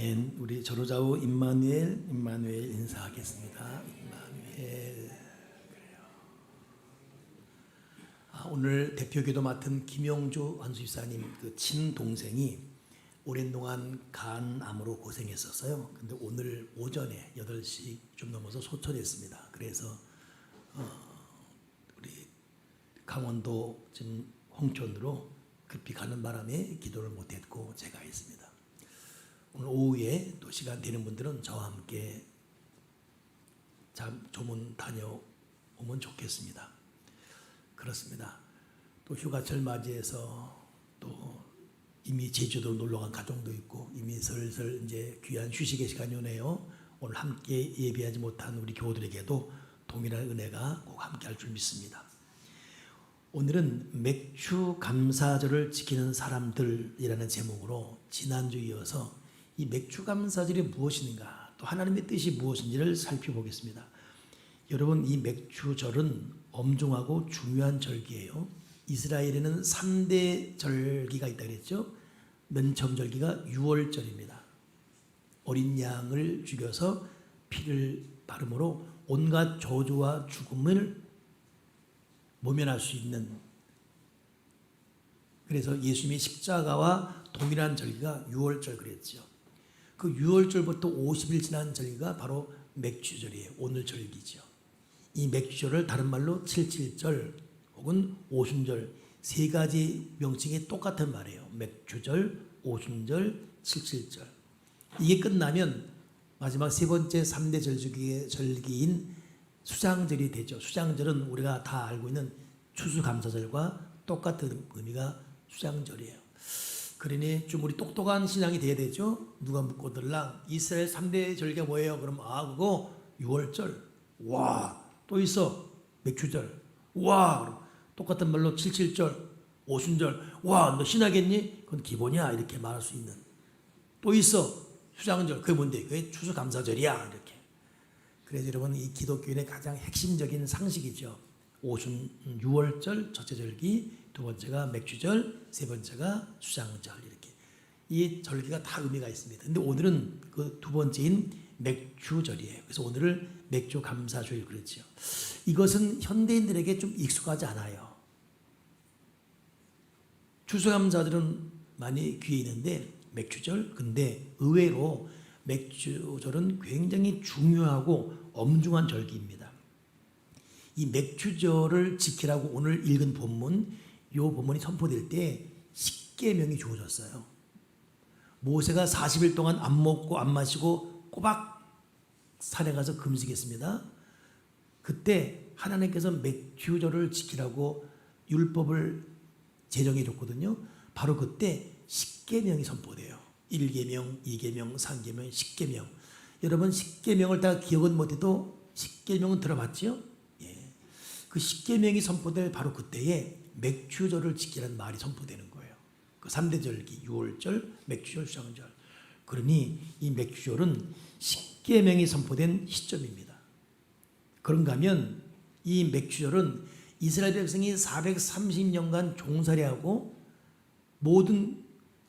아멘. 우리 전우좌우 임마누엘 인사하겠습니다. 임마누엘. 그래요. 오늘 대표기도 맡은 김영주 안수집사님 그 친동생이 오랜 동안 간암으로 고생했었어요. 근데 오늘 오전에 8시 좀 넘어서 소천했습니다. 그래서 우리 강원도 지금 홍천으로 급히 가는 바람에 기도를 못했고 제가 했습니다. 오늘 오후에 또 시간 되는 분들은 저와 함께 조문 다녀오면 좋겠습니다. 그렇습니다. 또 휴가철 맞이해서 또 이미 제주도 놀러간 가정도 있고 이미 슬슬 이제 귀한 휴식의 시간이 오네요. 오늘 함께 예배하지 못한 우리 교우들에게도 동일한 은혜가 꼭 함께 할 줄 믿습니다. 오늘은 맥주 감사절을 지키는 사람들이라는 제목으로 지난주 이어서 이 맥주 감사절이 무엇인가 또 하나님의 뜻이 무엇인지를 살펴보겠습니다. 여러분, 이 맥주절은 엄중하고 중요한 절기예요. 이스라엘에는 3대 절기가 있다 그랬죠. 맨 처음 절기가 유월절입니다. 어린 양을 죽여서 피를 바름으로 온갖 저주와 죽음을 모면할 수 있는, 그래서 예수님의 십자가와 동일한 절기가 유월절 그랬죠. 그 유월절부터 50일 지난 절기가 바로 맥주절이에요. 오늘 절기죠. 이 맥주절을 다른 말로 칠칠절 혹은 오순절, 세 가지 명칭이 똑같은 말이에요. 맥주절, 오순절, 칠칠절. 이게 끝나면 마지막 세 번째 3대 절기인 수장절이 되죠. 수장절은 우리가 다 알고 있는 추수감사절과 똑같은 의미가 수장절이에요. 그러니 좀 우리 똑똑한 신앙이 돼야 되죠. 누가 묻고들랑 이스라엘 3대 절기가 뭐예요? 그럼 그거 유월절. 와, 또 있어. 맥주절. 와, 그럼 똑같은 말로 칠칠절, 오순절. 와, 너 신하겠니? 그건 기본이야. 이렇게 말할 수 있는. 또 있어. 수장절. 그게 뭔데? 그게 추수감사절이야. 이렇게. 그래서 여러분, 이 기독교인의 가장 핵심적인 상식이죠. 유월절 첫째 절기, 두 번째가 맥주절, 세 번째가 수장절. 이렇게 이 절기가 다 의미가 있습니다. 근데 오늘은 그 두 번째인 맥주절이에요. 그래서 오늘을 맥주 감사주일 그렇죠. 이것은 현대인들에게 좀 익숙하지 않아요. 추수감사절은 많이 귀에 있는데 맥주절, 근데 의외로 맥주절은 굉장히 중요하고 엄중한 절기입니다. 이 맥주절을 지키라고 오늘 읽은 본문, 이 본문이 선포될 때 십계명이 주어졌어요. 모세가 40일 동안 안 먹고 안 마시고 꼬박 산에 가서 금식했습니다. 그때 하나님께서 맥주절을 지키라고 율법을 제정해 줬거든요. 바로 그때 십계명이 선포돼요. 1계명, 2계명, 3계명, 10계명. 여러분, 10계명을 다 기억은 못해도 10계명은 들어봤죠? 예. 그 10계명이 선포될 바로 그때에 맥주절을 지키라는 말이 선포되는 거예요. 그 3대 절기, 유월절, 맥주절, 수장절. 그러니 이 맥주절은 10계명이 선포된 시점입니다. 그런가 하면 이 맥주절은 이스라엘 백성이 430년간 종살이하고 모든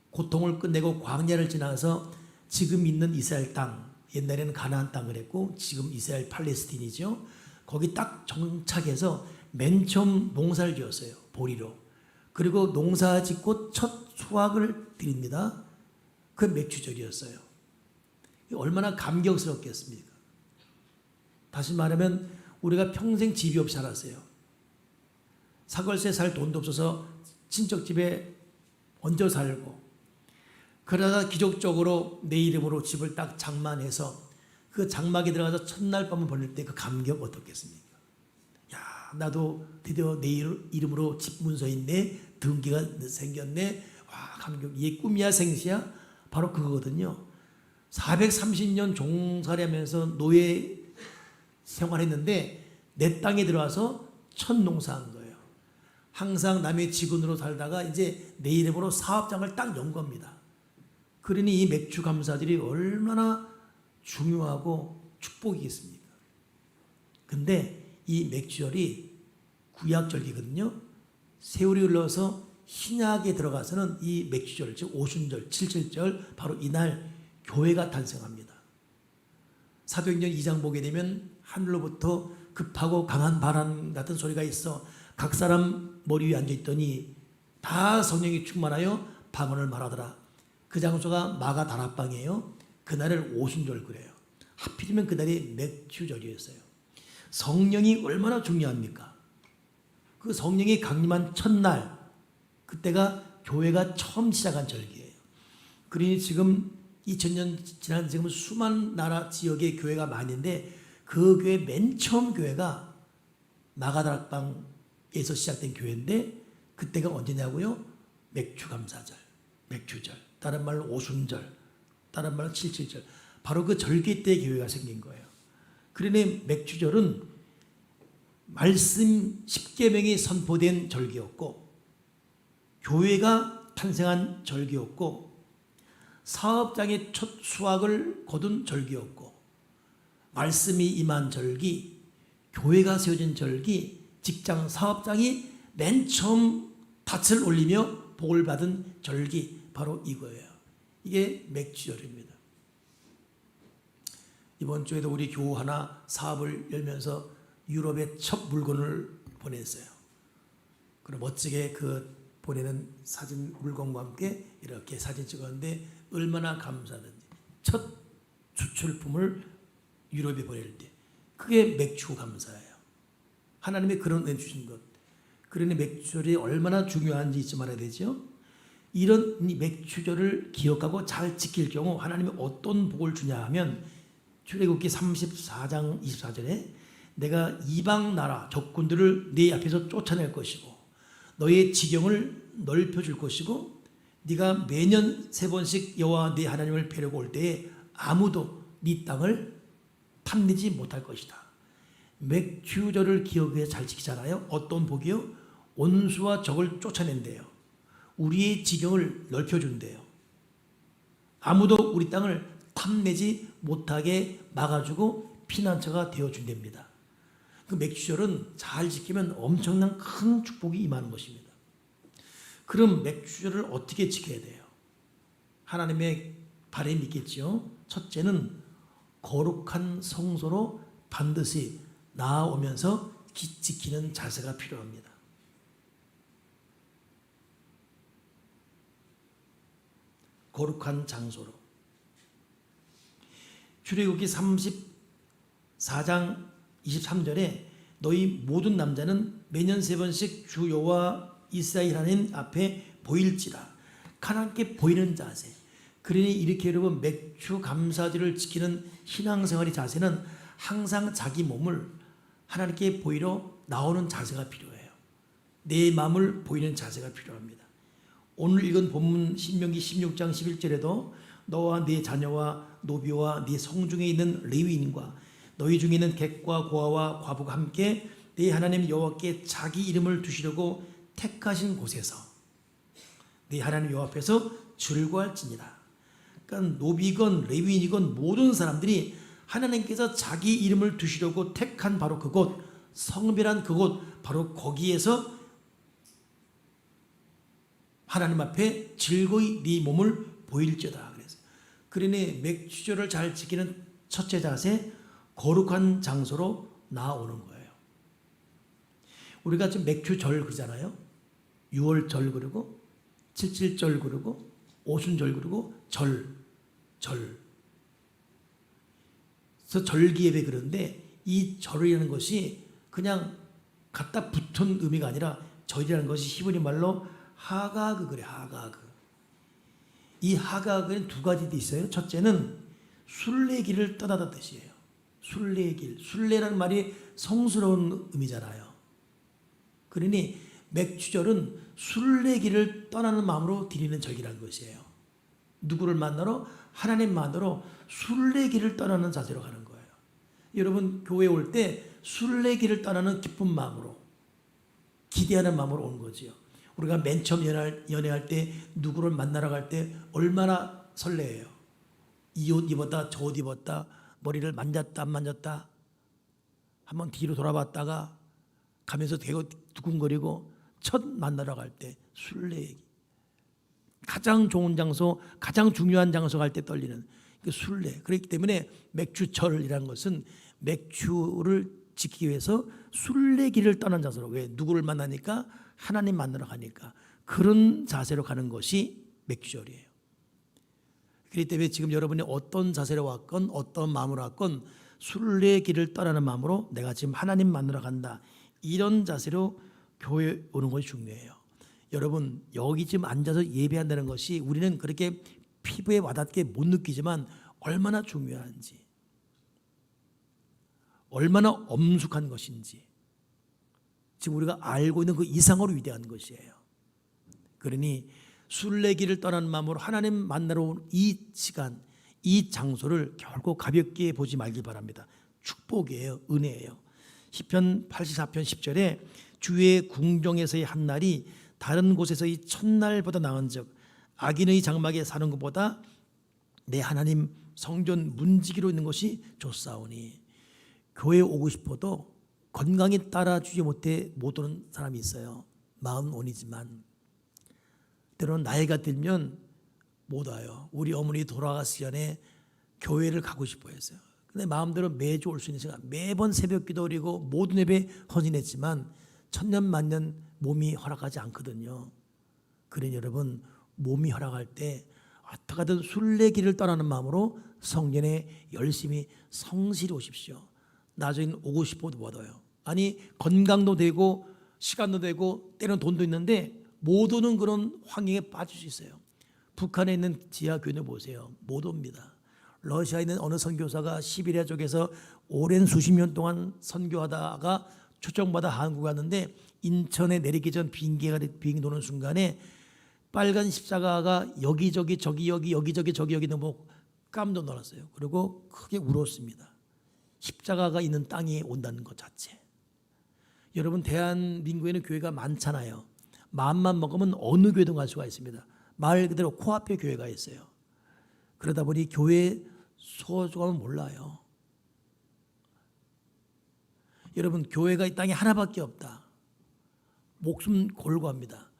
고통을 끝내고 광야를 지나서 지금 있는 이스라엘 땅, 옛날에는 가나안 땅을 했고 지금 이스라엘 팔레스틴이죠. 거기 딱 정착해서 맨 처음 농사를 지었어요. 보리로. 그리고 농사 짓고 첫 수확을 드립니다. 그 맥주절이었어요. 얼마나 감격스럽겠습니까? 다시 말하면 우리가 평생 집이 없이 살았어요. 사골세 살 돈도 없어서 친척집에 얹어 살고, 그러다가 기적적으로 내 이름으로 집을 딱 장만해서 그 장막에 들어가서 첫날 밤을 보낼 때 그 감격 어떻겠습니까? 야, 나도 드디어 내 이름으로 집 문서 있네, 등기가 생겼네, 와, 감격. 이게 꿈이야 생시야? 바로 그거거든요. 430년 종살이하면서 노예 생활했는데 내 땅에 들어와서 첫 농사한 거예요. 항상 남의 직원으로 살다가 이제 내 이름으로 사업장을 딱 연 겁니다. 그러니 이 맥주 감사절이 얼마나 중요하고 축복이겠습니까? 근데 이 맥주절이 구약절기거든요. 세월이 흘러서 신약에 들어가서는 이 맥주절, 즉 오순절, 칠칠절, 바로 이날 교회가 탄생합니다. 사도행전 2장 보게 되면 하늘로부터 급하고 강한 바람 같은 소리가 있어 각 사람 머리 위에 앉아있더니 다 성령이 충만하여 방언을 말하더라. 그 장소가 마가 다락방이에요. 그날을 오순절 그래요. 하필이면 그날이 맥주절이었어요. 성령이 얼마나 중요합니까? 그 성령이 강림한 첫날, 그때가 교회가 처음 시작한 절기예요. 그러니 지금 2000년 지난 지금 수많은 나라 지역의 교회가 많은데 그 교회 맨 처음 교회가 마가다락방에서 시작된 교회인데 그때가 언제냐고요? 맥주감사절, 맥주절, 다른 말로 오순절, 다른 말로 칠칠절. 바로 그 절기 때 교회가 생긴 거예요. 그러니 맥주절은 말씀 10계명이 선포된 절기였고 교회가 탄생한 절기였고 사업장의 첫 수확을 거둔 절기였고 말씀이 임한 절기, 교회가 세워진 절기, 직장 사업장이 맨 처음 닻을 올리며 복을 받은 절기, 바로 이거예요. 이게 맥주절입니다. 이번 주에도 우리 교우 하나 사업을 열면서 유럽에 첫 물건을 보냈어요. 그럼 멋지게 그 보내는 사진 물건과 함께 이렇게 사진 찍었는데 얼마나 감사하든지 첫 수출품을 유럽에 보낼 때 그게 맥주 감사예요. 하나님의 그런 은혜 주신 것. 그러니 맥주절이 얼마나 중요한지 잊지 말아야 되죠. 이런 맥주절을 기억하고 잘 지킬 경우 하나님이 어떤 복을 주냐 하면 출애굽기 34장 24절에 내가 이방 나라 적군들을 네 앞에서 쫓아낼 것이고 너의 지경을 넓혀줄 것이고 네가 매년 3번씩 여호와 네 하나님을 뵈려고 올 때에 아무도 네 땅을 탐내지 못할 것이다. 맥주절을 기억해 잘 지키잖아요. 어떤 복이요? 온수와 적을 쫓아낸대요. 우리의 지경을 넓혀준대요. 아무도 우리 땅을 탐내지 못하게 막아주고 피난처가 되어준답니다. 그 맥주절은 잘 지키면 엄청난 큰 축복이 임하는 것입니다. 그럼 맥주절을 어떻게 지켜야 돼요? 하나님의 바람이 있겠지요. 첫째는 거룩한 성소로 반드시 나아오면서 지키는 자세가 필요합니다. 거룩한 장소로. 출애굽기 34장 23절에 너희 모든 남자는 매년 3번씩 주 여호와 이스라엘 하나님 앞에 보일지라. 하나님께 보이는 자세. 그러니 이렇게 여러분 맥주 감사절을 지키는 신앙생활의 자세는 항상 자기 몸을 하나님께 보이러 나오는 자세가 필요해요. 내 마음을 보이는 자세가 필요합니다. 오늘 읽은 본문 신명기 16장 11절에도 너와 네 자녀와 노비와 네 성중에 있는 레위인과 너희 중에 있는 객과 고아와 과부가 함께 네 하나님 여호와께 자기 이름을 두시려고 택하신 곳에서 네 하나님 여호와 앞에서 즐거워할지니라. 그러니까 노비건 레위인이건 모든 사람들이 하나님께서 자기 이름을 두시려고 택한 바로 그곳, 성별한 그곳, 바로 거기에서 하나님 앞에 즐거이 네 몸을 보일지어다. 그래서 그러니 맥주절을 잘 지키는 첫째 자세, 거룩한 장소로 나아오는 거예요. 우리가 지금 맥주절 그러잖아요. 6월절 그러고 77절 그러고 오순절 그러고 절. 그래서 절기예배 그런데 이 절이라는 것이 그냥 갖다 붙은 의미가 아니라 절이라는 것이 히브리 말로 하가그 그래. 하가그. 이 하가그는 두 가지 있어요. 첫째는 순례길을 떠나다 뜻이에요. 순례길. 순례라는 말이 성스러운 의미잖아요. 그러니 맥주절은 순례길을 떠나는 마음으로 드리는 절기라는 것이에요. 누구를 만나러? 하나님 만나러 순례길을 떠나는 자세로 가는 거예요. 여러분 교회에 올 때 순례길을 떠나는 기쁜 마음으로 기대하는 마음으로 오는 거지요. 우리가 맨 처음 연애할 때 누구를 만나러 갈 때 얼마나 설레요. 이 옷 입었다 저 옷 입었다 머리를 만졌다 안 만졌다 한번 뒤로 돌아봤다가 가면서 되게 두근거리고 첫 만나러 갈 때 순례 얘기. 가장 좋은 장소, 가장 중요한 장소 갈 때 떨리는. 그 순례. 그렇기 때문에 맥주절이라는 것은 맥주를 지키기 위해서 순례길을 떠난 자세로, 왜? 누구를 만나니까? 하나님 만나러 가니까. 그런 자세로 가는 것이 맥주절이에요. 그렇기 때문에 지금 여러분이 어떤 자세로 왔건 어떤 마음으로 왔건 순례길을 떠나는 마음으로 내가 지금 하나님 만나러 간다, 이런 자세로 교회 오는 것이 중요해요. 여러분, 여기 지금 앉아서 예배한다는 것이 우리는 그렇게 피부에 와닿게 못 느끼지만 얼마나 중요한지, 얼마나 엄숙한 것인지 지금 우리가 알고 있는 그 이상으로 위대한 것이에요. 그러니 순례길을 떠나는 마음으로 하나님 만나러 온 이 시간, 이 장소를 결코 가볍게 보지 말길 바랍니다. 축복이에요. 은혜예요. 시편 84편 10절에 주의 궁정에서의 한 날이 다른 곳에서의 첫날보다 나은즉 악인의 장막에 사는 것보다 내 하나님 성전 문지기로 있는 것이 좋사오니. 교회 오고 싶어도 건강이 따라주지 못해 못 오는 사람이 있어요. 마음 온이지만 때로는 나이가 들면 못 와요. 우리 어머니 돌아가시기 전에 교회를 가고 싶어 했어요. 근데 마음대로 매주 올 수 있는 시간, 매번 새벽 기도 드리고 모든 예배 헌신했지만 천년만년 몸이 허락하지 않거든요. 그러니 여러분, 몸이 허락할 때 어떻게든 순례길을 떠나는 마음으로 성전에 열심히 성실히 오십시오. 나중에 오고 싶어도 못 와요. 아니, 건강도 되고 시간도 되고 때로는 돈도 있는데 못 오는 그런 환경에 빠질 수 있어요. 북한에 있는 지하교회 보세요. 못 옵니다. 러시아에 있는 어느 선교사가 시베리아 쪽에서 오랜 수십 년 동안 선교하다가 초청받아 한국에 왔는데 인천에 내리기 전 비행기 도는 순간에 빨간 십자가가 여기저기 저기 여기 여기저기 저기 여기 너무 깜짝 놀랐어요. 그리고 크게 울었습니다. 십자가가 있는 땅에 온다는 것 자체. 여러분, 대한민국에는 교회가 많잖아요. 마음만 먹으면 어느 교회든 갈 수가 있습니다. 말 그대로 코앞에 교회가 있어요. 그러다 보니 교회 소중함을 몰라요. 여러분, 교회가 이 땅에 하나밖에 없다. 목숨 걸고 합니다.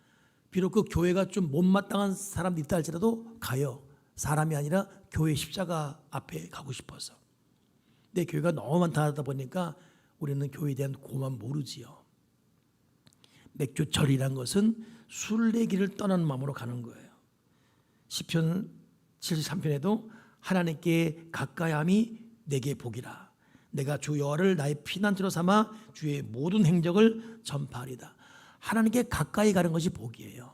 비록 그 교회가 좀 못마땅한 사람도 있다 할지라도 가요. 사람이 아니라 교회 십자가 앞에 가고 싶어서. 근데 교회가 너무 많다 하다 보니까 우리는 교회에 대한 고만 모르지요. 맥주절이란 것은 순례길을 떠나는 마음으로 가는 거예요. 시편 73편에도 하나님께 가까이함이 내게 복이라. 내가 주 여호와를 나의 피난처로 삼아 주의 모든 행적을 전파하리다. 하나님께 가까이 가는 것이 복이에요.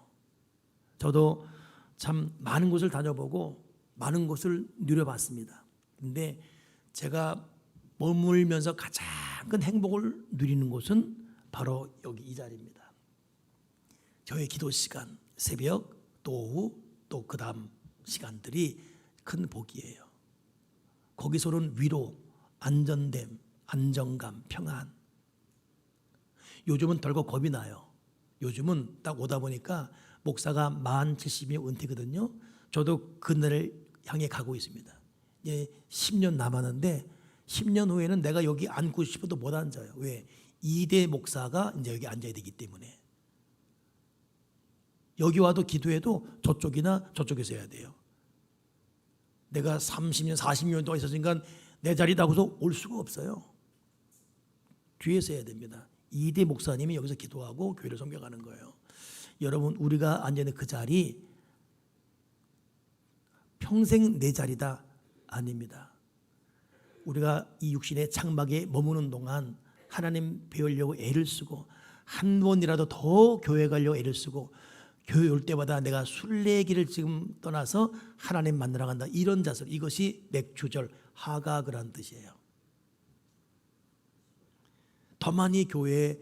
저도 참 많은 곳을 다녀보고 많은 곳을 누려봤습니다. 근데 제가 머물면서 가장 큰 행복을 누리는 곳은 바로 여기 이 자리입니다. 저의 기도 시간, 새벽, 또 오후, 또 그 다음 시간들이 큰 복이에요. 거기서는 위로, 안전됨, 안정감, 평안. 요즘은 덜컥 겁이 나요. 요즘은 딱 오다 보니까 목사가 만 70이면 은퇴거든요. 저도 그날을 향해 가고 있습니다. 이제 10년 남았는데 10년 후에는 내가 여기 앉고 싶어도 못 앉아요. 왜? 2대 목사가 이제 여기 앉아야 되기 때문에. 여기 와도 기도해도 저쪽이나 저쪽에서 해야 돼요. 내가 30년, 40년 동안 있었으니까 내 자리다 하고서 올 수가 없어요. 뒤에서 해야 됩니다. 2대 목사님이 여기서 기도하고 교회를 섬겨가는 거예요. 여러분, 우리가 앉아있는 그 자리 평생 내 자리다? 아닙니다. 우리가 이 육신의 장막에 머무는 동안 하나님 배우려고 애를 쓰고 한 번이라도 더 교회 가려고 애를 쓰고 교회 올 때마다 내가 순례길을 지금 떠나서 하나님 만나러 간다, 이런 자세. 이것이 맥주절, 하가그란 뜻이에요. 더 많이 교회에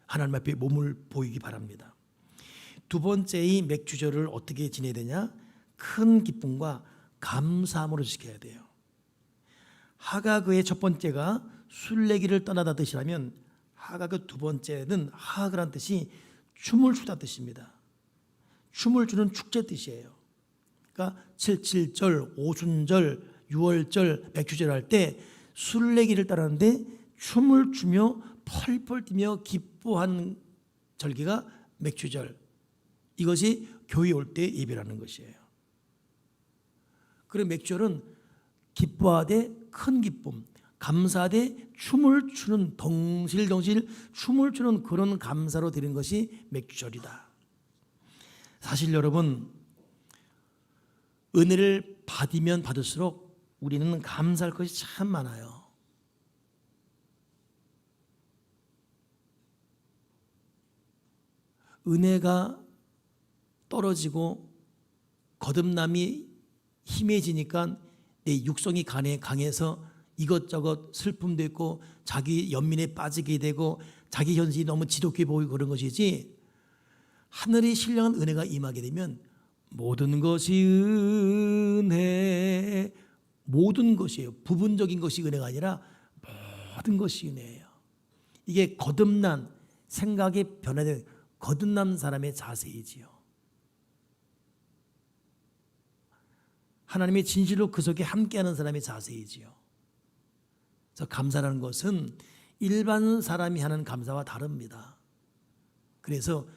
하나님 앞에 몸을 보이기 바랍니다. 두 번째의 맥주절을 어떻게 지내야 되냐? 큰 기쁨과 감사함으로 지켜야 돼요. 하가그의 첫 번째가 순례길을 떠나다 뜻이라면 하가그 두 번째는 하가그란 뜻이 춤을 추다 뜻입니다. 춤을 추는 축제 뜻이에요. 그러니까 77절, 오순절, 6월절, 맥주절 할 때 순례길을 따르는데 춤을 추며 펄펄 뛰며 기뻐한 절기가 맥주절. 이것이 교회 올 때 예배라는 것이에요. 그리고 맥주절은 기뻐하되 큰 기쁨, 감사하되 춤을 추는, 덩실덩실 춤을 추는 그런 감사로 드리는 것이 맥주절이다. 사실 여러분, 은혜를 받으면 받을수록 우리는 감사할 것이 참 많아요. 은혜가 떨어지고 거듭남이 심해지니까 내 육성이 강해서 이것저것 슬픔도 있고 자기 연민에 빠지게 되고 자기 현실이 너무 지독해 보이고 그런 것이지, 하늘의 신령한 은혜가 임하게 되면 모든 것이 은혜, 모든 것이에요. 부분적인 것이 은혜가 아니라 모든 것이 은혜예요. 이게 거듭난 생각이 변화된 거듭난 사람의 자세이지요. 하나님의 진실로 그 속에 함께하는 사람의 자세이지요. 그래서 감사라는 것은 일반 사람이 하는 감사와 다릅니다. 그래서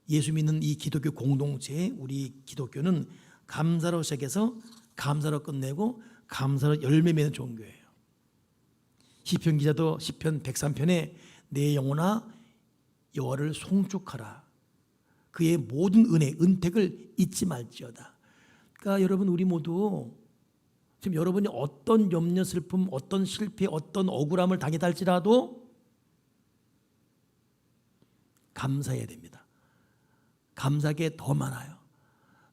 예수 믿는 이 기독교 공동체, 우리 기독교는 감사로 시작해서 감사로 끝내고 감사로 열매 맺는 종교예요. 시편 기자도 시편 103편에 내 영혼아 여호와를 송축하라. 그의 모든 은혜, 은택을 잊지 말지어다. 그러니까 여러분, 우리 모두 지금 여러분이 어떤 염려, 슬픔, 어떤 실패, 어떤 억울함을 당했다 할지라도 감사해야 됩니다. 감사하게 더 많아요.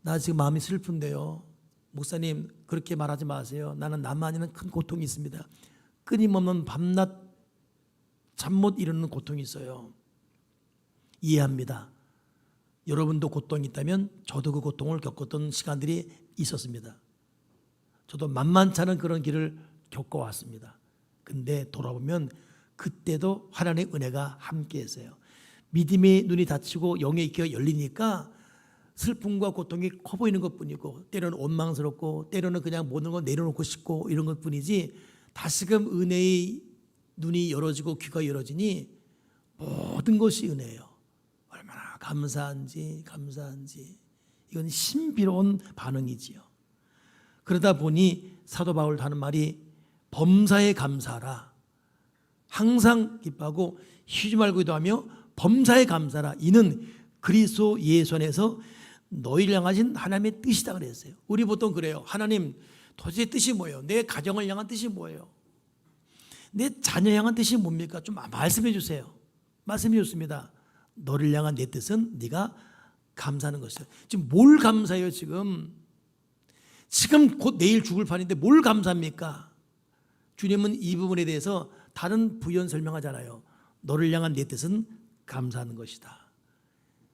나 지금 마음이 슬픈데요. 목사님, 그렇게 말하지 마세요. 나는 나만 아는 큰 고통이 있습니다. 끊임없는 밤낮 잠 못 이루는 고통이 있어요. 이해합니다. 여러분도 고통이 있다면 저도 그 고통을 겪었던 시간들이 있었습니다. 저도 만만치 않은 그런 길을 겪어왔습니다. 근데 돌아보면 그때도 하나님의 은혜가 함께했어요. 믿음의 눈이 닫히고 영의 귀가 열리니까 슬픔과 고통이 커 보이는 것뿐이고, 때로는 원망스럽고, 때로는 그냥 모든 걸 내려놓고 싶고 이런 것뿐이지, 다시금 은혜의 눈이 열어지고 귀가 열어지니 모든 것이 은혜예요. 얼마나 감사한지 이건 신비로운 반응이지요. 그러다 보니 사도 바울도 하는 말이 범사에 감사하라. 항상 기뻐하고 쉬지 말고 기도하며 범사에 감사하라. 이는 그리스도 예수 안에서 너희를 향하신 하나님의 뜻이다 그랬어요. 우리 보통 그래요. 하나님, 도대체 뜻이 뭐예요? 내 가정을 향한 뜻이 뭐예요? 내 자녀 향한 뜻이 뭡니까? 좀 말씀해 주세요. 말씀해 줬습니다. 너를 향한 내 뜻은 네가 감사하는 것이에요. 지금 뭘 감사해요? 지금 곧 내일 죽을 판인데 뭘 감사합니까? 주님은 이 부분에 대해서 다른 부연 설명하잖아요. 너를 향한 내 뜻은 감사하는 것이다.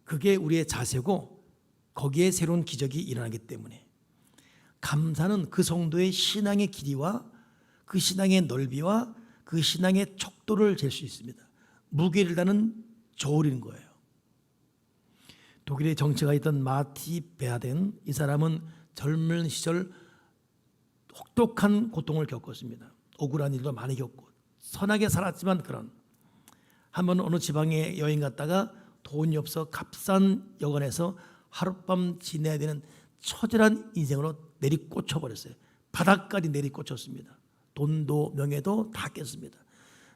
그게 우리의 자세고 거기에 새로운 기적이 일어나기 때문에, 감사는 그 성도의 신앙의 길이와 그 신앙의 넓이와 그 신앙의 척도를 잴 수 있습니다. 무게를 다는 저울인 거예요. 독일의 정치가 있던 마티 베아덴, 이 사람은 젊은 시절 혹독한 고통을 겪었습니다. 억울한 일도 많이 겪고 선하게 살았지만, 그런 한번 어느 지방에 여행 갔다가 돈이 없어 값싼 여관에서 하룻밤 지내야 되는 처절한 인생으로 내리꽂혀 버렸어요. 바닥까지 내리꽂혔습니다. 돈도 명예도 다 깼습니다.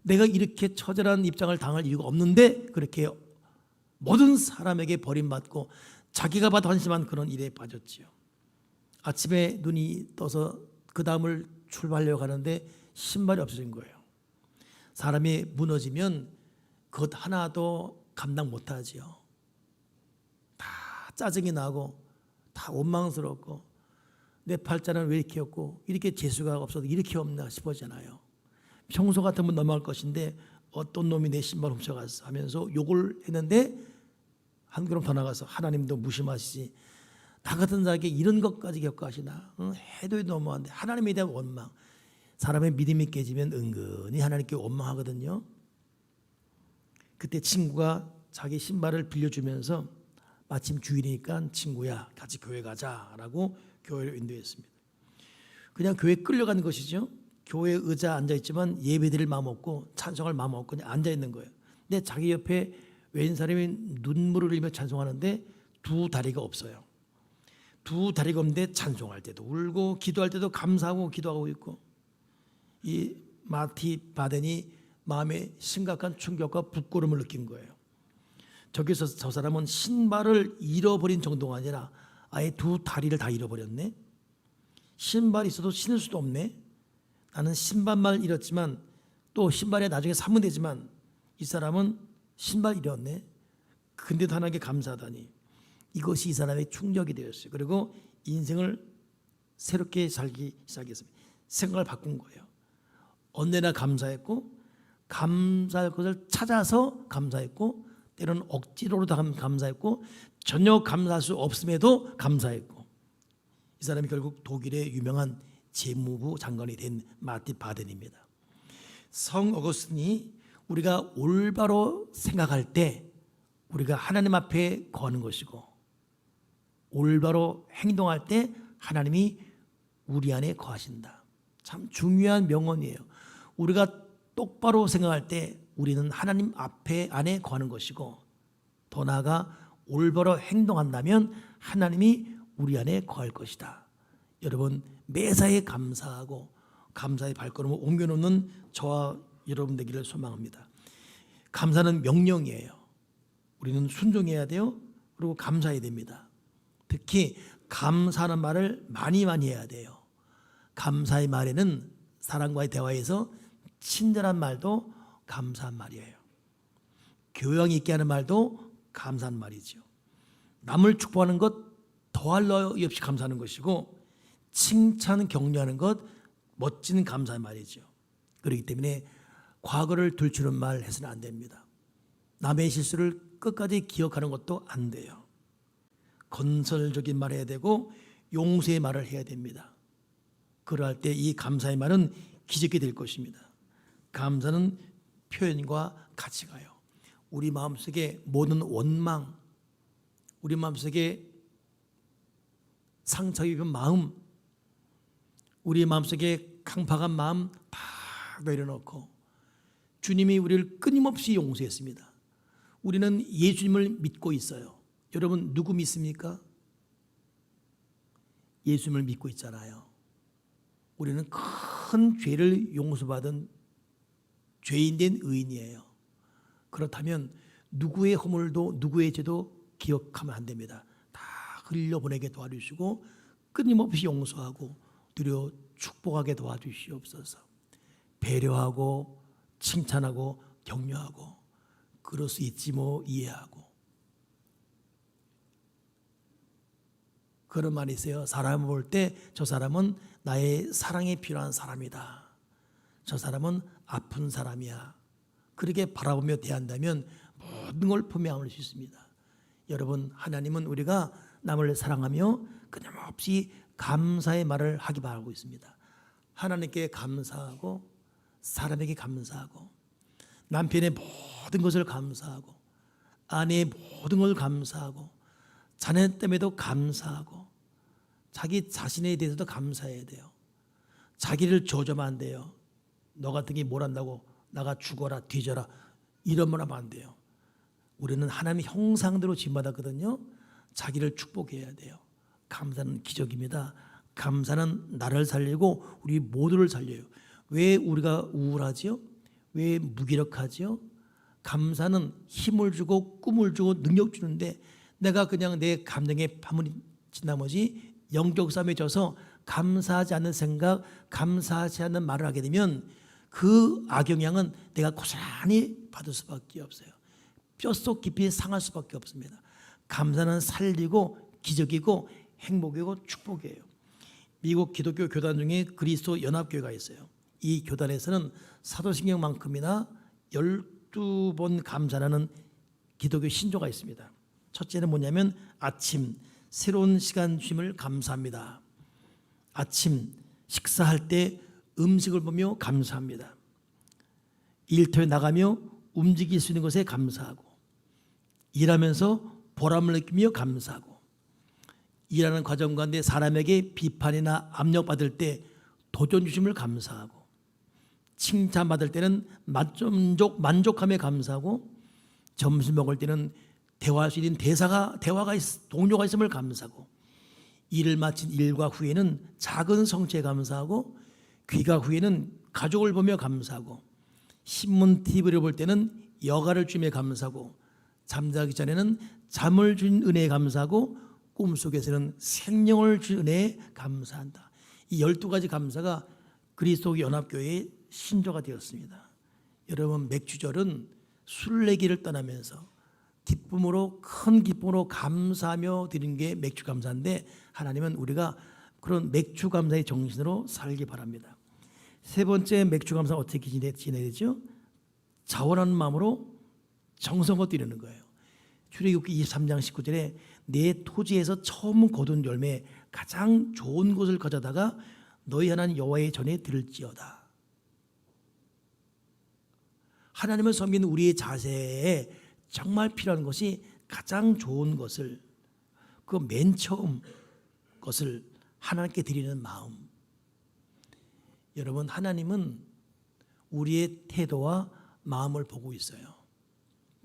내가 이렇게 처절한 입장을 당할 이유가 없는데 그렇게 모든 사람에게 버림받고 자기가 봐도 한심한 그런 일에 빠졌지요. 아침에 눈이 떠서 그 다음을 출발하려고 하는데 신발이 없어진 거예요. 사람이 무너지면 그것 하나도 감당 못하지요. 다 짜증이 나고 다 원망스럽고, 내 팔자는 왜 이렇게 없고 이렇게 재수가 없어도 이렇게 없나 싶어지잖아요. 평소 같으면 넘어갈 것인데 어떤 놈이 내 신발 훔쳐갔어 하면서 욕을 했는데, 한 걸음 더 나가서 하나님도 무심하시지 나 같은 자에게 이런 것까지 겪어하시나, 해도 너무한데 하나님에 대한 원망. 사람의 믿음이 깨지면 은근히 하나님께 원망하거든요. 그때 친구가 자기 신발을 빌려주면서 마침 주일이니까 친구야 같이 교회 가자라고 교회를 인도했습니다. 그냥 교회에 끌려가는 것이죠. 교회 의자에 앉아있지만 예배드릴 마음 없고 찬송할 마음 없고 그냥 앉아있는 거예요. 근데 자기 옆에 웬 사람이 눈물을 흘리며 찬송하는데 두 다리가 없어요. 두 다리가 없는데 찬송할 때도 울고 기도할 때도 감사하고 기도하고 있고, 이 마티 바덴이 마음에 심각한 충격과 부끄러움을 느낀 거예요. 저기서 저 사람은 신발을 잃어버린 정도가 아니라 아예 두 다리를 다 잃어버렸네. 신발이 있어도 신을 수도 없네. 나는 신발만 잃었지만 또 신발에 나중에 사면 되지만 이 사람은 신발 잃었네. 근데도 하나님께 감사하다니. 이것이 이 사람의 충격이 되었어요. 그리고 인생을 새롭게 살기 시작했습니다. 생각을 바꾼 거예요. 언제나 감사했고 감사할 것을 찾아서 감사했고 때로는 억지로도 감사했고 전혀 감사할 수 없음에도 감사했고 이 사람이 결국 독일의 유명한 재무부 장관이 된 마티 바덴입니다. 성 어거스틴이 우리가 올바로 생각할 때 우리가 하나님 앞에 거하는 것이고 올바로 행동할 때 하나님이 우리 안에 거하신다. 참 중요한 명언이에요. 우리가 똑바로 생각할 때 우리는 하나님 앞에 안에 거하는 것이고 더 나아가 올바로 행동한다면 하나님이 우리 안에 거할 것이다. 여러분 매사에 감사하고 감사의 발걸음을 옮겨놓는 저와 여러분 되기를 소망합니다. 감사는 명령이에요. 우리는 순종해야 돼요. 그리고 감사해야 됩니다. 특히 감사하는 말을 많이 해야 돼요. 감사의 말에는 사람과의 대화에서 친절한 말도 감사한 말이에요. 교양 있게 하는 말도 감사한 말이죠. 남을 축복하는 것 더할 나위 없이 감사하는 것이고 칭찬 격려하는 것 멋진 감사의 말이죠. 그렇기 때문에 과거를 들추는 말 해서는 안 됩니다. 남의 실수를 끝까지 기억하는 것도 안 돼요. 건설적인 말을 해야 되고 용서의 말을 해야 됩니다. 그러할 때 이 감사의 말은 기적이 될 것입니다. 감사는 표현과 같이 가요. 우리 마음속에 모든 원망, 우리 마음속에 상처 입은 마음, 우리 마음속에 강팍한 마음 다 내려놓고 주님이 우리를 끊임없이 용서했습니다. 우리는 예수님을 믿고 있어요. 여러분 누구 믿습니까? 예수님을 믿고 있잖아요. 우리는 큰 죄를 용서받은 죄인된 의인이에요. 그렇다면 누구의 허물도 누구의 죄도 기억하면 안 됩니다. 다 흘려보내게 도와주시고 끊임없이 용서하고 두려 축복하게 도와주시옵소서. 배려하고 칭찬하고 격려하고 그럴 수 있지 뭐 이해하고 그런 말이 있어요. 사람을 볼 때 저 사람은 나의 사랑이 필요한 사람이다. 저 사람은 아픈 사람이야. 그렇게 바라보며 대한다면 모든 걸 분명할 수 있습니다. 여러분 하나님은 우리가 남을 사랑하며 끊임없이 감사의 말을 하기 바라고 있습니다. 하나님께 감사하고 사람에게 감사하고 남편의 모든 것을 감사하고 아내의 모든 걸 감사하고 자녀 때문에도 감사하고 자기 자신에 대해서도 감사해야 돼요. 자기를 조져면 안 돼요. 너 같은 게 뭘 한다고 나가 죽어라 뒤져라 이러면 하면 안 돼요. 우리는 하나님의 형상대로 지음받았거든요. 자기를 축복해야 돼요. 감사는 기적입니다. 감사는 나를 살리고 우리 모두를 살려요. 왜 우리가 우울하지요? 왜 무기력하지요? 감사는 힘을 주고 꿈을 주고 능력 주는데 내가 그냥 내 감정에 파묻힌 나머지 영적 싸움에 져서 감사하지 않는 생각, 감사하지 않는 말을 하게 되면 그 악영향은 내가 고스란히 받을 수밖에 없어요. 뼛속 깊이 상할 수밖에 없습니다. 감사는 살리고 기적이고 행복이고 축복이에요. 미국 기독교 교단 중에 그리스도 연합교회가 있어요. 이 교단에서는 사도신경만큼이나 12번 감사라는 기독교 신조가 있습니다. 첫째는 뭐냐면 아침 새로운 시간 주심을 감사합니다. 아침 식사할 때 음식을 보며 감사합니다. 일터에 나가며 움직일 수 있는 것에 감사하고 일하면서 보람을 느끼며 감사하고 일하는 과정 가운데 사람에게 비판이나 압력받을 때 도전 주심을 감사하고 칭찬받을 때는 만족함에 감사하고 점심 먹을 때는 대화할 수 있는 동료가 있음을 감사하고 일을 마친 일과 후에는 작은 성취에 감사하고 귀가 후에는 가족을 보며 감사하고, 신문 TV를 볼 때는 여가를 주며 감사하고, 잠자기 전에는 잠을 준 은혜에 감사하고, 꿈속에서는 생명을 준 은혜에 감사한다. 이 12가지 감사가 그리스도 연합교회의 신조가 되었습니다. 여러분, 맥주절은 술래기를 떠나면서 기쁨으로, 큰 기쁨으로 감사하며 드리는 게 맥주 감사인데, 하나님은 우리가 그런 맥주 감사의 정신으로 살기 바랍니다. 세 번째 맥주 감사 어떻게 지내야 되죠? 자원하는 마음으로 정성껏 드리는 거예요. 출애굽기 23장 19절에 내 토지에서 처음 거둔 열매 가장 좋은 것을 가져다가 너희 하나님 여호와의 전에 드릴지어다. 하나님을 섬기는 우리의 자세에 정말 필요한 것이 가장 좋은 것을, 그 맨 처음 것을 하나님께 드리는 마음. 여러분, 하나님은 우리의 태도와 마음을 보고 있어요.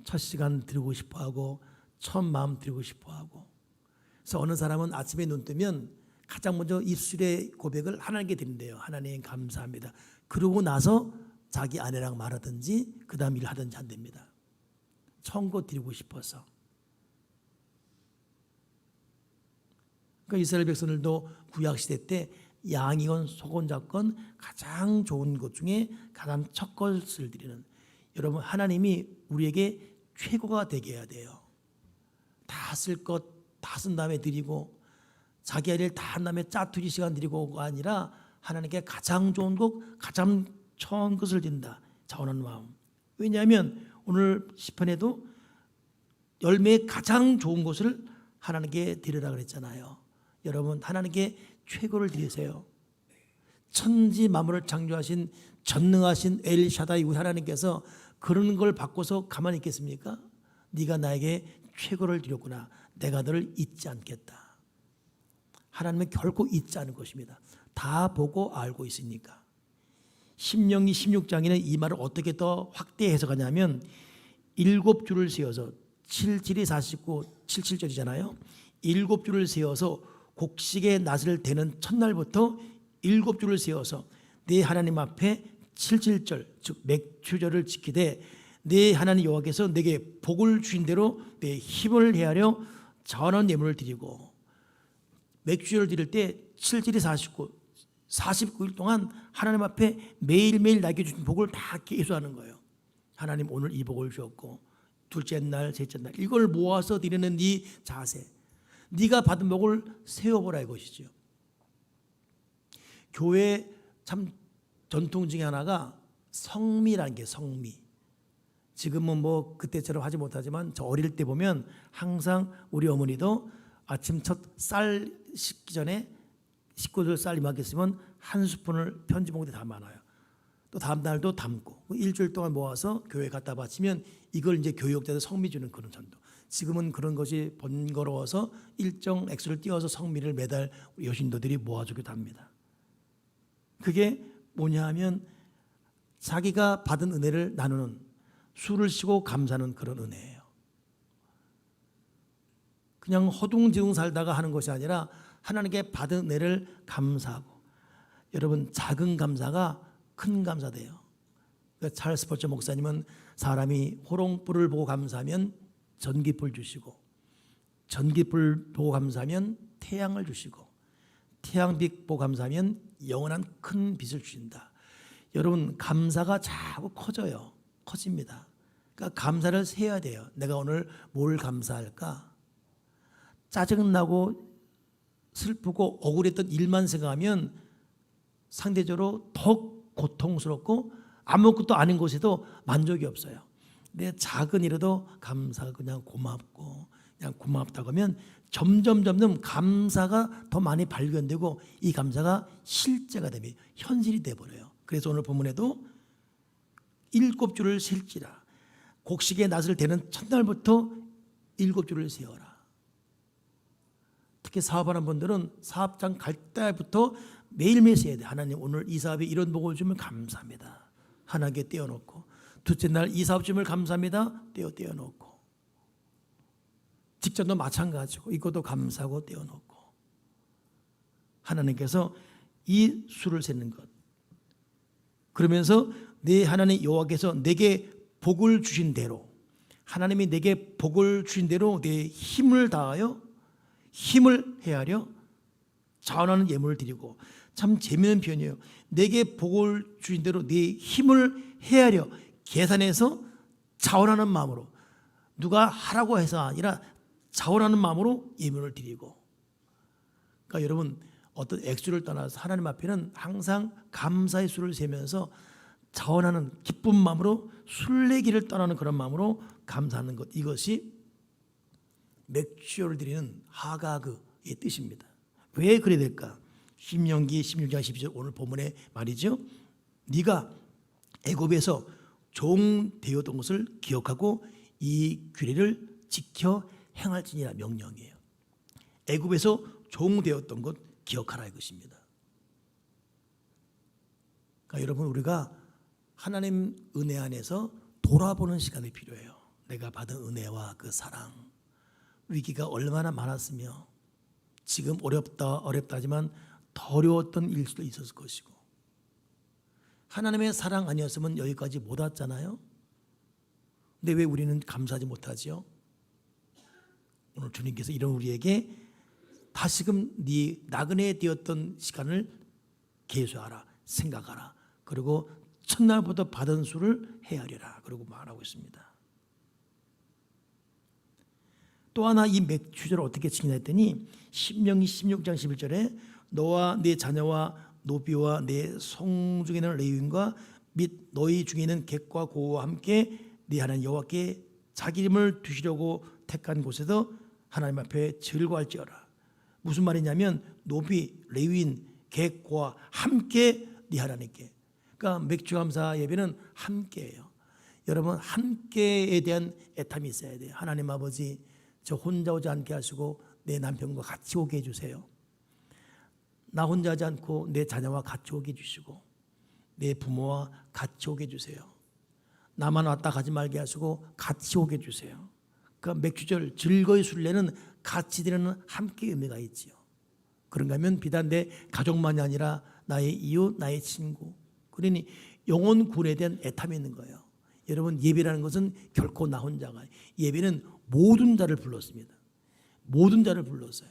첫 시간 드리고 싶어하고, 첫 마음 드리고 싶어하고. 그래서 어느 사람은 아침에 눈 뜨면 가장 먼저 입술의 고백을 하나님께 드린대요. 하나님 감사합니다. 그러고 나서 자기 아내랑 말하든지 그 다음 일을 하든지 한답니다. 청고 드리고 싶어서. 그러니까 이스라엘 백성들도 구약시대 때 양이건 소건 잡건 가장 좋은 것 중에 가장 첫 것을 드리는, 여러분, 하나님이 우리에게 최고가 되게 해야 돼요. 다 쓸 것 다 쓴 다음에 드리고, 자기 할 일 다 한 다음에 짜투리 시간 드리고가 아니라 하나님께 가장 좋은 것, 가장 처음 것을 드린다. 자원하는 마음. 왜냐하면 오늘 시편에도 열매의 가장 좋은 것을 하나님께 드리라 그랬잖아요. 여러분, 하나님께 최고를 드리세요. 천지 만물을 창조하신 전능하신 엘샤다이 우리 하나님께서 그런 걸 받고서 가만히 있겠습니까? 네가 나에게 최고를 드렸구나. 내가 너를 잊지 않겠다. 하나님은 결코 잊지 않을 것입니다. 다 보고 알고 있으니까. 신명기 16장에는 이 말을 어떻게 더 확대 해석하냐면 7줄을 세워서 77이 49, 77절이잖아요. 7줄을 세워서 곡식의 낫을 대는 첫날부터 7줄을 세워서 내 하나님 앞에 77절, 즉 맥주절을 지키되 내 하나님 여호와께서 내게 복을 주신 대로 내 힘을 헤아려 전원 예물을 드리고, 맥주절을 드릴 때 7일이 49일 동안 하나님 앞에 매일매일 나에게 주신 복을 다 계수하는 거예요. 하나님 오늘 이 복을 주었고, 둘째 날, 셋째 날, 이걸 모아서 드리는 네 자세, 네가 받은 복을 세워보라 이것이죠. 교회 참 전통 중에 하나가 성미라는 게, 성미. 지금은 뭐 그때처럼 하지 못하지만 저 어릴 때 보면 항상 우리 어머니도 아침 첫 쌀 씻기 전에 식구들 쌀 이만큼 있으면 한 스푼을 편지봉지에 담아놔요. 또 다음 날도 담고 일주일 동안 모아서 교회 갖다 바치면 이걸 이제 교육자들 성미 주는 그런 전도. 지금은 그런 것이 번거로워서 일정 액수를 띄워서 성미를 매달 여신도들이 모아주기도 합니다. 그게 뭐냐 하면 자기가 받은 은혜를 나누는, 술을 쉬고 감사하는 그런 은혜예요. 그냥 허둥지둥 살다가 하는 것이 아니라 하나님께 받은 은혜를 감사하고. 여러분, 작은 감사가 큰 감사돼요. 찰스 스포츠 목사님은 사람이 호롱불을 보고 감사하면 전기불 주시고, 전기불 보고 감사하면 태양을 주시고, 태양빛 보고 감사하면 영원한 큰 빛을 주신다. 여러분, 감사가 자꾸 커져요. 커집니다. 그러니까 감사를 세야 돼요. 내가 오늘 뭘 감사할까? 짜증나고 슬프고 억울했던 일만 생각하면 상대적으로 더 고통스럽고 아무것도 아닌 곳에도 만족이 없어요. 내 작은 일에도 감사가 그냥 고맙고, 그냥 고맙다고 하면 점점 감사가 더 많이 발견되고 이 감사가 실제가 되면 현실이 돼버려요. 그래서 오늘 본문에도 7줄을 셀지라, 곡식의 낫을 대는 첫날부터 7줄을 세워라. 특히 사업하는 분들은 사업장 갈 때부터 매일매일 세야 돼. 하나님 오늘 이 사업에 이런 복을 주면 감사합니다. 하나님께 떼어놓고, 둘째 날 이 사업 주면 감사합니다. 떼어놓고, 직장도 마찬가지고 이것도 감사하고 떼어놓고. 하나님께서 이 수를 세는 것, 그러면서 내 하나님 여호와께서 내게 복을 주신 대로, 하나님이 내게 복을 주신 대로 내 힘을 다하여 힘을 헤아려 자원하는 예물을 드리고. 참 재미있는 표현이에요. 내게 복을 주신 대로 네 힘을 헤아려 계산해서 자원하는 마음으로, 누가 하라고 해서 아니라 자원하는 마음으로 예물을 드리고. 그러니까 여러분, 어떤 액수를 떠나서 하나님 앞에는 항상 감사의 수를 세면서 자원하는 기쁜 마음으로, 순례기를 떠나는 그런 마음으로 감사하는 것, 이것이 맥주를 드리는 하가그의 뜻입니다. 왜 그래야 될까? 신명기 16장 12절 오늘 본문의 말이죠. 네가 애굽에서 종 되었던 것을 기억하고 이 규례를 지켜 행할지니라 명령이에요. 애굽에서 종 되었던 것 기억하라 이것입니다. 그러니까 여러분, 우리가 하나님 은혜 안에서 돌아보는 시간이 필요해요. 내가 받은 은혜와 그 사랑, 위기가 얼마나 많았으며 지금 어렵다지만 더 어려웠던 일 수도 있었을 것이고, 하나님의 사랑 아니었으면 여기까지 못 왔잖아요. 근데 왜 우리는 감사하지 못하지요? 오늘 주님께서 이런 우리에게 다시금 네 나그네 되었던 시간을 계수하라, 생각하라. 그리고 첫날부터 받은 수를 헤아려라. 그러고 말하고 있습니다. 또 하나 이 맥주절을 어떻게 지키냐 했더니 신명기 16장 11절에 너와 네 자녀와 노비와 네 성중에는 레위인과 및 너희 중에 있는 객과 고와 함께 네 하나님 여호와께 자기 이름을 두시려고 택한 곳에서 하나님 앞에 즐거워할지어라. 무슨 말이냐면 노비, 레위인, 객, 고와 함께 네 하나님께. 그러니까 맥주감사 예배는 함께예요. 여러분, 함께에 대한 애탐이 있어야 돼요. 하나님 아버지, 저 혼자 오지 않게 하시고 내 남편과 같이 오게 해주세요. 나 혼자 하지 않고 내 자녀와 같이 오게 해주시고 내 부모와 같이 오게 해주세요. 나만 왔다 가지 말게 하시고 같이 오게 해주세요. 그러니까 맥주절 즐거이 순례는 같이 드리는 함께 의미가 있지요. 그런가 하면 비단 내 가족만이 아니라 나의 이웃, 나의 친구, 그러니 영혼 구원에 대한 애탐이 있는 거예요. 여러분, 예배라는 것은 결코 나 혼자가, 예배는 모든 자를 불렀습니다. 모든 자를 불렀어요.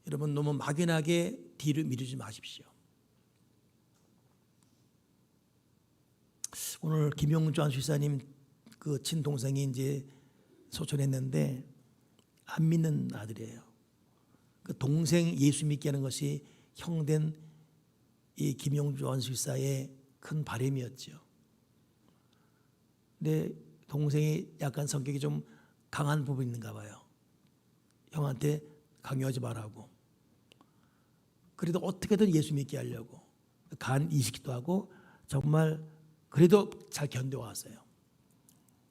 여러분, 너무 막연하게 뒤를 미루지 마십시오. 오늘 김용주 안수사님 그 친동생이 이제 소천했는데 안 믿는 아들이에요. 그 동생 예수 믿게 하는 것이 형된 이 김용주 안수사의 큰 바람이었죠. 근데 동생이 약간 성격이 좀 강한 부분이 있는가 봐요. 형한테 강요하지 말라고. 그래도 어떻게든 예수 믿게 하려고 간 이식도 하고 정말 그래도 잘 견뎌왔어요.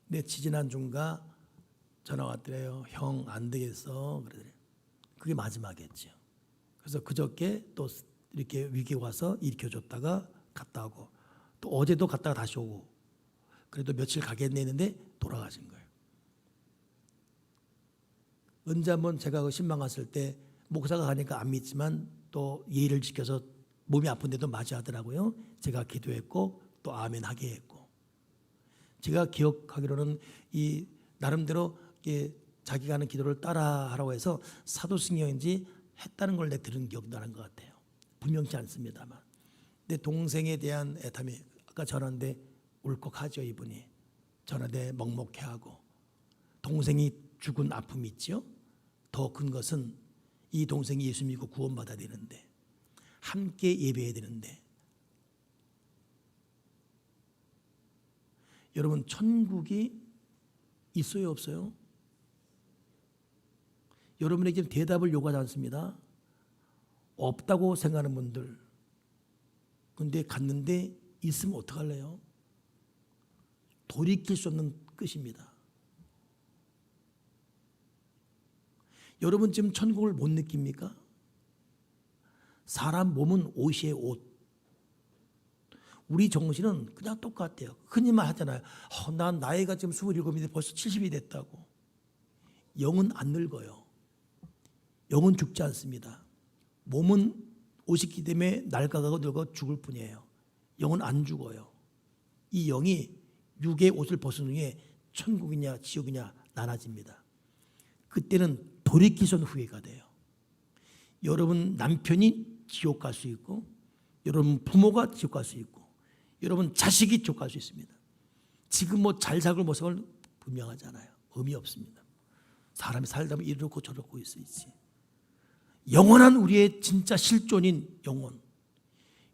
근데 지지난주인가 전화 왔더래요. 형 안 되겠어. 그러더래요. 그게 마지막이었죠. 그래서 그저께 또 이렇게 위기 와서 일으켜줬다가 갔다 오고 또 어제도 갔다가 다시 오고 그래도 며칠 가겠네 했는데 돌아가신 거예요. 언제 한번 제가 그 신방 갔을 때 목사가 가니까 안 믿지만 또 예의를 지켜서 몸이 아픈데도 맞이하더라고요. 제가 기도했고 또 아멘 하게 했고, 제가 기억하기로는 이 나름대로 자기가 하는 기도를 따라하라고 해서 사도신경인지 했다는 걸 내가 들은 기억도 나는 것 같아요. 분명치 않습니다만. 근데 동생에 대한 애탐이 아까 전화인데 울컥하죠. 이분이 전화대 먹먹해하고 동생이 죽은 아픔이 있죠. 더 큰 것은 이 동생이 예수 믿고 구원받아야 되는데, 함께 예배해야 되는데, 여러분 천국이 있어요 없어요? 여러분에게 대답을 요구하지 않습니다. 없다고 생각하는 분들, 근데 갔는데 있으면 어떡할래요? 돌이킬 수 없는 끝입니다. 여러분 지금 천국을 못 느낍니까? 사람 몸은 옷이에요, 옷. 우리 정신은 그냥 똑같아요. 흔히 말하잖아요. 난 나이가 지금 27인데 벌써 70이 됐다고. 영은 안 늙어요. 영은 죽지 않습니다. 몸은 옷이기 때문에 낡아가고 늙어 죽을 뿐이에요. 영은 안 죽어요. 이 영이 육의 옷을 벗은 후에 천국이냐 지옥이냐 나눠집니다. 그때는 돌이키선 후회가 돼요. 여러분 남편이 지옥 갈 수 있고, 여러분 부모가 지옥 갈 수 있고, 여러분 자식이 지옥 갈 수 있습니다. 지금 뭐 잘 살고 못 살고 분명하잖아요. 의미 없습니다. 사람이 살다 보면 이렇고 저렇고 있어야지. 영원한 우리의 진짜 실존인 영혼.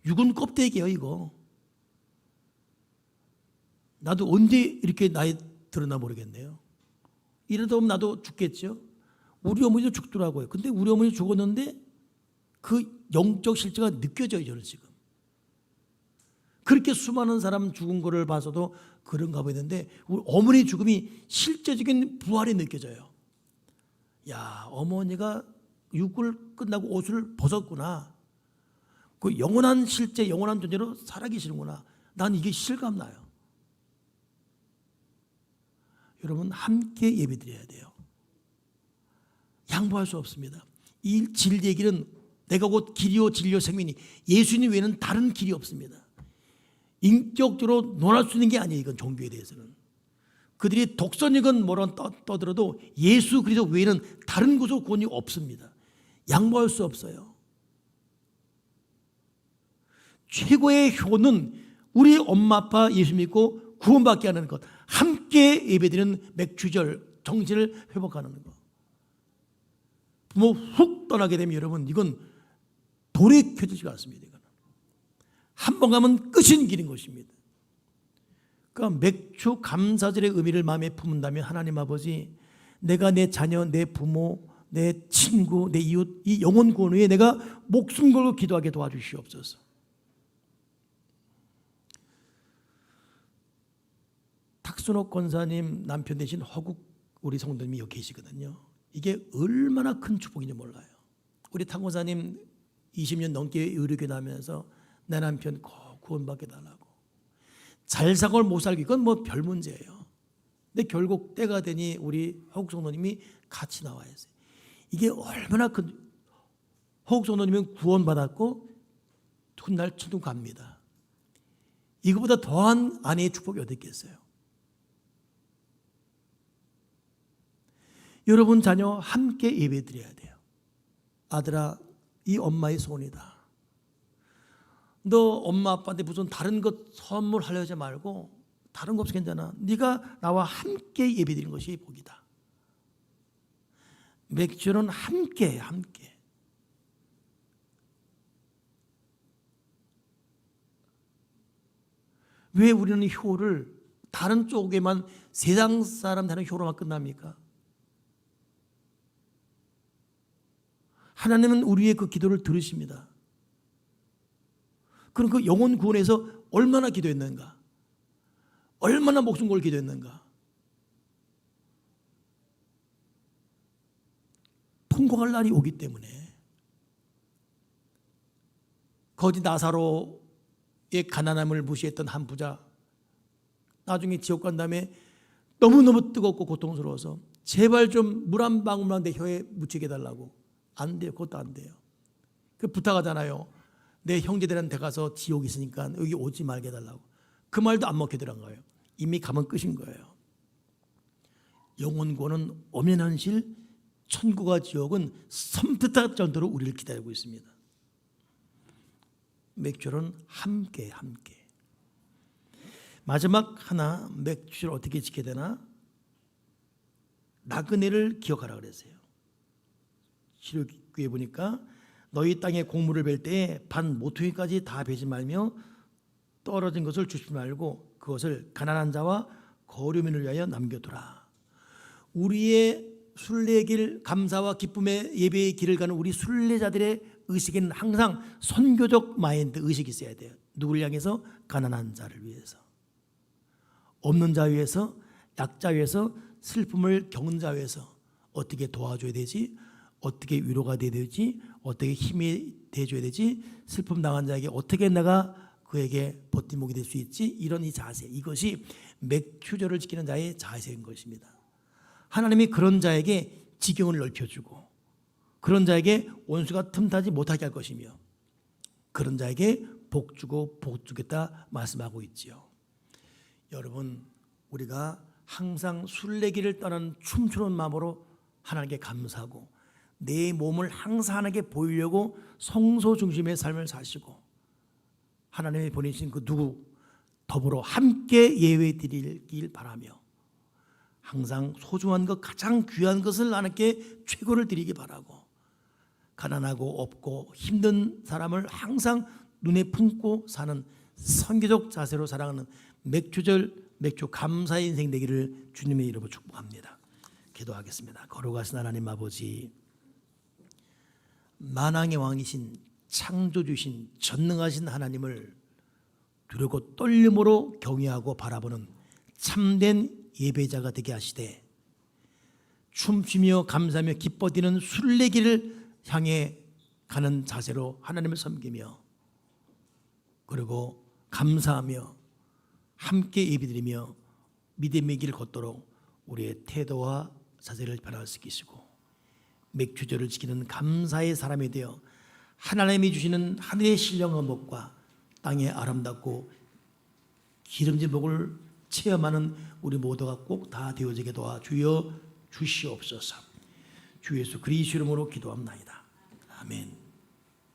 육은 껍데기예요, 이거. 나도 언제 이렇게 나이 들었나 모르겠네요. 이러다 보면 나도 죽겠죠. 우리 어머니도 죽더라고요. 근데 우리 어머니 죽었는데 그 영적 실체가 느껴져요, 저는 지금. 그렇게 수많은 사람 죽은 거를 봐서도 그런가 보였는데 우리 어머니 죽음이 실제적인 부활이 느껴져요. 야, 어머니가 육을 끝나고 옷을 벗었구나. 그 영원한 실제, 영원한 존재로 살아계시는구나. 난 이게 실감나요. 여러분 함께 예배드려야 돼요. 양보할 수 없습니다. 이 진리의 길은 내가 곧 길이요 진리요 생명이니 예수님 외에는 다른 길이 없습니다. 인격적으로 논할 수 있는 게 아니에요. 이건 종교에 대해서는. 그들이 독선이건 뭐런 떠들어도 예수 그리스도 외에는 다른 곳으로 구원이 없습니다. 양보할 수 없어요. 최고의 효는 우리 엄마 아빠 예수 믿고 구원받게 하는 것, 함께 예배드리는 맥주절 정신을 회복하는 것. 부모 훅 떠나게 되면 여러분 이건 돌이켜지지가 않습니다. 이거는 한 번 가면 끝인 길인 것입니다. 그러니까 맥주 감사절의 의미를 마음에 품은다면 하나님 아버지, 내가 내 자녀, 내 부모, 내 친구, 내 이웃, 이 영혼 구원 위에 내가 목숨 걸고 기도하게 도와주시옵소서. 탁순옥 권사님 남편 되신 허국 우리 성도님이 여기 계시거든요. 이게 얼마나 큰 축복인지 몰라요. 우리 탁 권사님 20년 넘게 의료계 나면서 내 남편 구원받게 달라고. 잘 살고 못 살고 이건 뭐 별 문제예요. 근데 결국 때가 되니 우리 허국 성도님이 같이 나와야 했어요. 이게 얼마나 큰, 허국 성도님은 구원받았고 훗날 천국 갑니다. 이거보다 더한 아내의 축복이 어디 있겠어요? 여러분 자녀 함께 예배드려야 돼요. 아들아, 이 엄마의 소원이다. 너 엄마 아빠한테 무슨 다른 것 선물하려 하지 말고 다른 거 없어 괜찮아. 네가 나와 함께 예배드리는 것이 복이다. 맥주는 함께. 왜 우리는 효를 다른 쪽에만 세상 사람 다른 효로만 끝납니까? 하나님은 우리의 그 기도를 들으십니다. 그럼 그 영혼 구원에서 얼마나 기도했는가? 얼마나 목숨 걸고 기도했는가? 통곡할 날이 오기 때문에. 거지 나사로의 가난함을 무시했던 한 부자, 나중에 지옥 간 다음에 너무너무 뜨겁고 고통스러워서 제발 좀 물 한 방울만 내 혀에 묻히게 해달라고. 안 돼요. 그것도 안 돼요. 그 부탁하잖아요. 내 형제들한테 가서 지옥이 있으니까 여기 오지 말게 해달라고. 그 말도 안 먹히더란 거예요. 이미 가면 끝인 거예요. 영혼 구원은 엄연한실, 천국과 지옥은 섬뜩할 정도로 우리를 기다리고 있습니다. 맥주는 함께. 마지막 하나, 맥주를 어떻게 지켜야 되나? 나그네를 기억하라 그랬어요. 시류기에 보니까 너희 땅에 곡물을 벨 때에 반 모퉁이까지 다 베지 말며 떨어진 것을 주지 말고 그것을 가난한 자와 거류민을 위하여 남겨두라. 우리의 순례의 길, 감사와 기쁨의 예배의 길을 가는 우리 순례자들의 의식에는 항상 선교적 마인드 의식이 있어야 돼요. 누구를 향해서? 가난한 자를 위해서, 없는 자 위해서, 약자 위해서, 슬픔을 겪는 자 위해서 어떻게 도와줘야 되지? 어떻게 위로가 돼야 되지? 어떻게 힘이 돼줘야 되지? 슬픔 당한 자에게 어떻게 내가 그에게 버팀목이 될 수 있지? 이런 이 자세, 이것이 맥주절을 지키는 자의 자세인 것입니다. 하나님이 그런 자에게 지경을 넓혀주고 그런 자에게 원수가 틈타지 못하게 할 것이며 그런 자에게 복 주고 복 주겠다 말씀하고 있지요. 여러분, 우리가 항상 순례길을 떠나는 춤추는 마음으로 하나님께 감사하고 내 몸을 항상 하나님께 보이려고 성소 중심의 삶을 사시고 하나님이 보내신 그 누구 더불어 함께 예배 드리길 바라며 항상 소중한 것, 가장 귀한 것을 하나님께 최고를 드리기 바라고 가난하고 없고 힘든 사람을 항상 눈에 품고 사는 선교적 자세로 살아가는 맥주절 맥주 감사의 인생 되기를 주님의 이름으로 축복합니다. 기도하겠습니다. 거룩하신 하나님 아버지, 만왕의 왕이신 창조주신 전능하신 하나님을 두렵고 떨림으로 경외하고 바라보는 참된 예배자가 되게 하시되 춤추며 감사하며 기뻐뛰는 순례길을 향해 가는 자세로 하나님을 섬기며 그리고 감사하며 함께 예배드리며 믿음의 길 걷도록 우리의 태도와 자세를 변화시키시고 맥주절을 지키는 감사의 사람이 되어 하나님이 주시는 하늘의 신령한 복과 땅의 아름답고 기름진 복을 체험하는 우리 모두가 꼭 다 되어지게 도와 주여 주시옵소서. 주 예수 그리스도 이름으로 기도합나이다. 아멘.